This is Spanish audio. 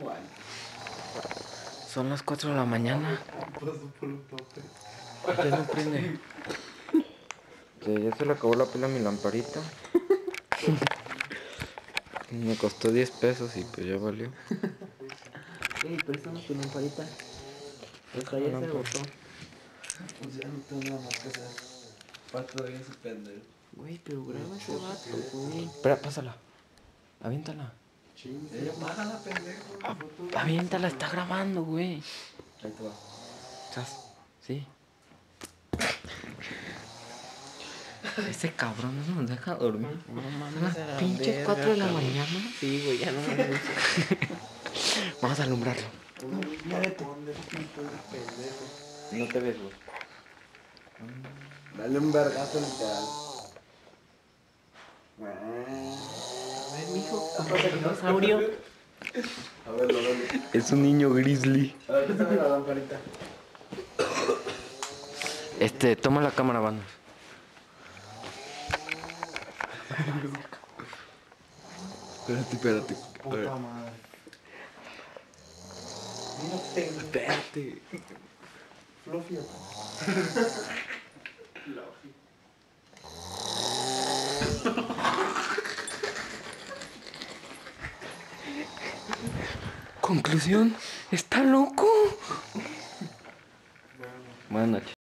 ¿Cuál? Son las 4 de la mañana. Paso por un tope. Ya no prende. Ya se le acabó la pila a mi lamparita. Me costó 10 pesos y pues ya valió. Ey, préstame tu lamparita. Esta ya se agotó. Pues ya no tengo nada más que hacer. Falta de ese pendejo. Güey, pero graba ese vato, güey. Espera, pásala. Aviéntala. Bájala, pendejo. Aviéntala, está grabando, güey. Ahí te va. ¿Estás? Sí. Ese cabrón no nos deja dormir. No mames. Son las a la pinches verga, 4 de la cabrón. mañana. Sí, güey, ya no me gusta. Vamos a alumbrarlo. Muévete. Pendejo. No te ves, güey. Dale un vergazo literal. A ver, mijo, ¿cómo el dinosaurio? A ver, lo veo. Es un niño grizzly. A ver, préstame la lamparita. Toma la cámara, banda. Espérate. A ver. Puta madre. No tengo. Espérate. Fluffy. Conclusión, está loco. Buenas noches.